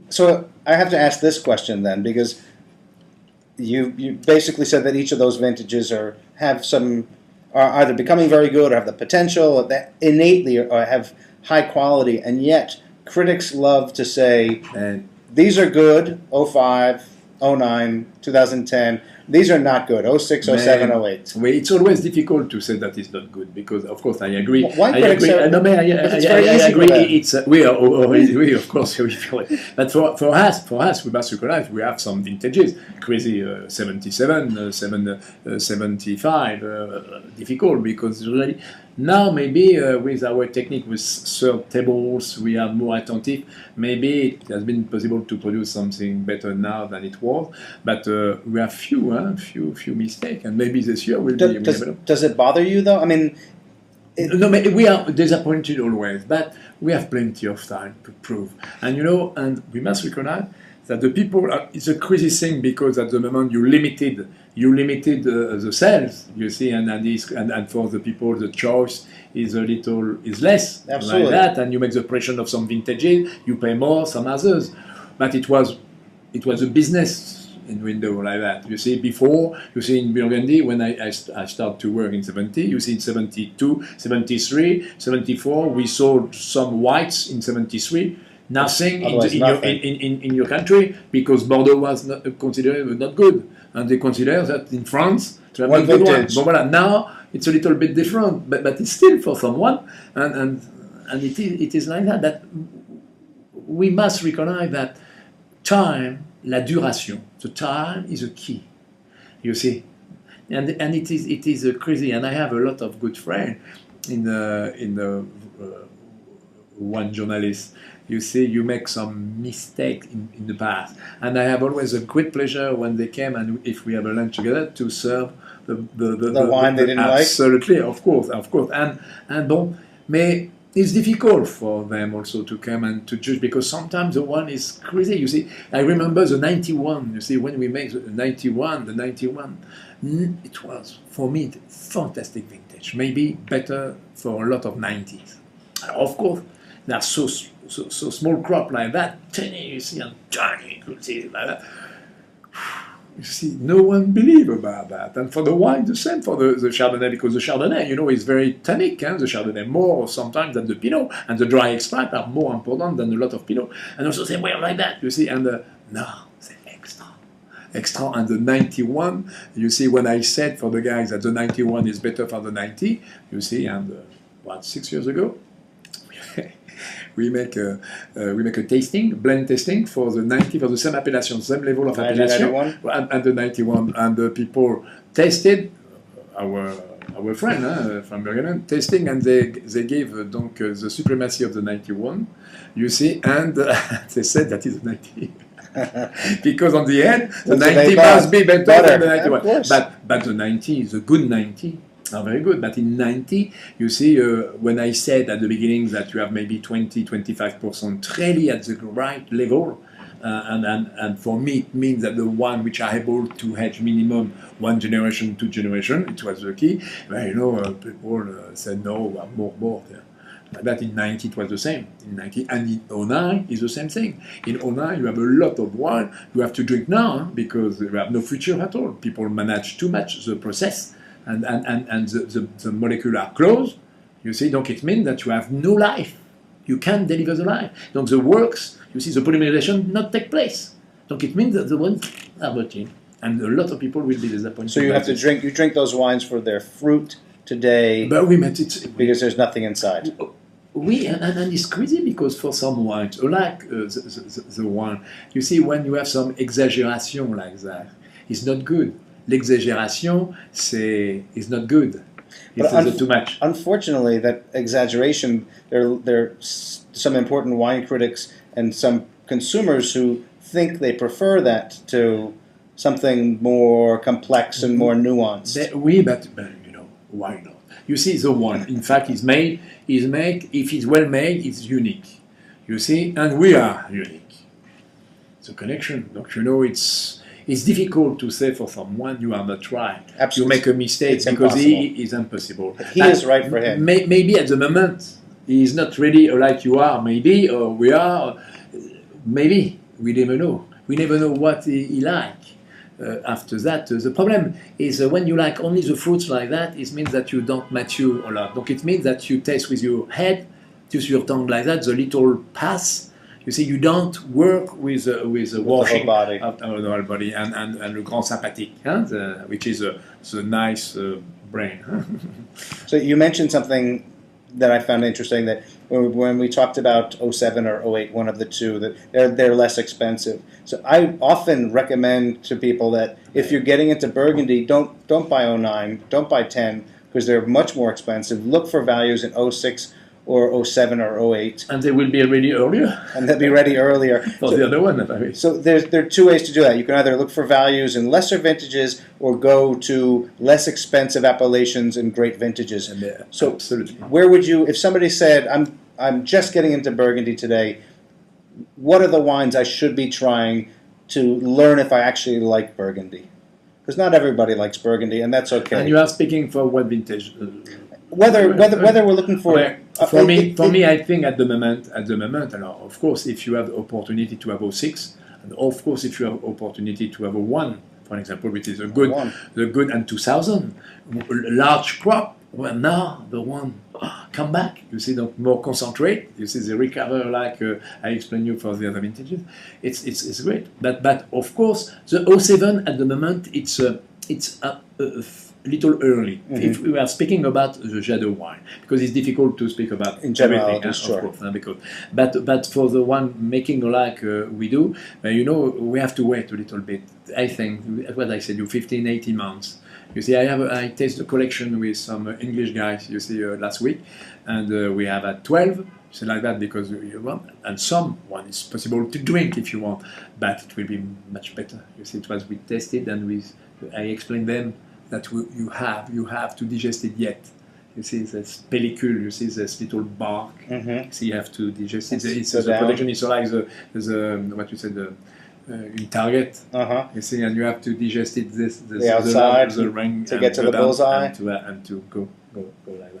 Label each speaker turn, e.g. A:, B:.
A: So I have to ask this question then, because you basically said that each of those vintages are either becoming very good or have the potential or that innately or have high quality, and yet critics love to say
B: And
A: these are good, '05, '09, 2010. These are not good, '06, '07, '08.
B: well, it's always difficult to say that it's not good because, of course, I agree.
A: Why
B: I
A: critics
B: agree.
A: are,
B: No,
A: because it's very
B: I
A: easy
B: agree.
A: for them.
B: It's we are we of course we feel it. But for us, we must recognize we have some vintages. Crazy 77, 75, difficult because really now maybe with our technique with third tables we are more attentive. Maybe it has been possible to produce something better now than it was. But we have few mistakes, and maybe this year will be.
A: Does it bother you though? I mean,
B: No, we are disappointed always, but we have plenty of time to prove. And and we must recognize that the people it's a crazy thing because at the moment you limited the sales, you see, and for the people the choice is less.
A: Absolutely.
B: Like that, and you make the pressure of some vintages, you pay more, some others, but it was a business in window like that. You see, before, you see in Burgundy, when I started to work in 70, you see in 72, 73, 74, we sold some whites in 73, nothing in your country because Bordeaux was not considered not good. And they consider that in France, to have
A: one
B: good one.
A: vintage.
B: But voilà, now it's a little bit different, but it's still for someone, and it is like that, that we must recognize that time, la duration, the time is a key, you see, and it is crazy. And I have a lot of good friends in the one journalist. You see, you make some mistake in the past, and I have always a great pleasure when they came and if we have a lunch together to serve
A: The wine they didn't like?
B: Absolutely, of course, and bon, mais it's difficult for them also to come and to judge because sometimes the one is crazy. You see, I remember the 91. You see, when we make the 91, it was for me fantastic vintage. Maybe better for a lot of 90s. Of course, they are so small crop like that, tiny. You see, and tiny. You see like that. You see, no one believe about that. And for the wine, the same for the Chardonnay, because the Chardonnay, is very tannic, the Chardonnay more sometimes than the Pinot, and the dry extract are more important than a lot of Pinot. And also say, well, like that, you see, and no, c'est extra, and the 91, you see, when I said for the guys that the 91 is better for the 90, you see, and 6 years ago, we make a tasting, blend tasting for the 90, for the same appellation, same level of appellation, and the 91, and the people tasted our friend from Burgundy tasting, and they gave donc the supremacy of the 91, you see, and they said that is the 90. Because on the end, the 90 must be better than the 91. But the 90 is a good 90. Very good, but in 90, you see, when I said at the beginning that you have maybe 20-25% really at the right level, and for me it means that the one which are able to hedge minimum 1 generation, 2 generation, it was the key. Well, people said no, more. Yeah. That in 90 it was the same. In 90 and in '09 is the same thing. In '09 you have a lot of wine you have to drink now because you have no future at all. People manage too much the process. And the molecule are closed, you see, donc it means that you have no life. You can't deliver the life. Donc the works, you see, the polymerization not take place. Donc it means that the ones are routine. And a lot of people will be disappointed.
A: So you have to drink those wines for their fruit today,
B: but we met it
A: because there's nothing inside.
B: Oui, and it's crazy because for some wines, like the wine, you see, when you have some exaggeration like that, it's not good. L'exagération, is not good. It's too much.
A: Unfortunately, that exaggeration, there are some important wine critics and some consumers who think they prefer that to something more complex and more nuanced.
B: Oui, but why not? You see, the wine, in fact, is made, if it's well made, it's unique. You see, and we are unique. The connection, don't you know, it's difficult to say for someone you are not right.
A: Absolutely.
B: You make a mistake
A: it's
B: because
A: impossible.
B: he is impossible.
A: He is right for him.
B: Maybe at the moment he is not really like you are, maybe, or we are, maybe. we never know. We never know what he like. After that, the problem is when you like only the fruits like that, it means that you don't mature a lot. Donc it means that you taste with your head, use your tongue like that, the little pass. You see, you don't work with washing
A: the
B: the whole body and le grand sympathique, hein, which is the nice brain.
A: So you mentioned something that I found interesting, that when we talked about 07 or 08, one of the two, that they're less expensive. So I often recommend to people that if you're getting into Burgundy, don't buy 09, don't buy 10, because they're much more expensive. Look for values in 06 or 07 or 08.
B: And they will be ready earlier.
A: And they'll be ready earlier.
B: For the other one.
A: So there are two ways to do that. You can either look for values in lesser vintages or go to less expensive appellations in great vintages.
B: So absolutely.
A: Where would you, if somebody said, I'm just getting into Burgundy today, what are the wines I should be trying to learn if I actually like Burgundy? Because not everybody likes Burgundy, and that's okay.
B: And you are speaking for what vintage?
A: Whether we're looking for
B: for me, I think at the moment, and of course, if you have the opportunity to have 06, and of course, if you have opportunity to have a 1, for example, which is the good and 2000, large crop. Well, now the one come back. You see, don't more concentrate. You see, they recover like I explained you for the other vintages. It's great. But of course, the 07 at the moment it's a little early.
A: Mm-hmm.
B: If we are speaking about the Jadot wine, because it's difficult to speak about
A: in general,
B: everything,
A: sure.
B: Of course, but for the one making like we do, you know, we have to wait a little bit. I think what I said, 15, 18 months. You see, I tasted a collection with some English guys, you see, last week, and we have at 12, so like that, because you want, and some one is possible to drink if you want, but it will be much better. You see, it was we tasted, and I explained them that you have to digest it yet. You see, this pellicule, you see this little bark.
A: Mm-hmm.
B: See, you have to digest it. The production is like the what you said. In target, you see, and you have to digest it. The outside
A: the ring to get to the bullseye
B: and to go like that.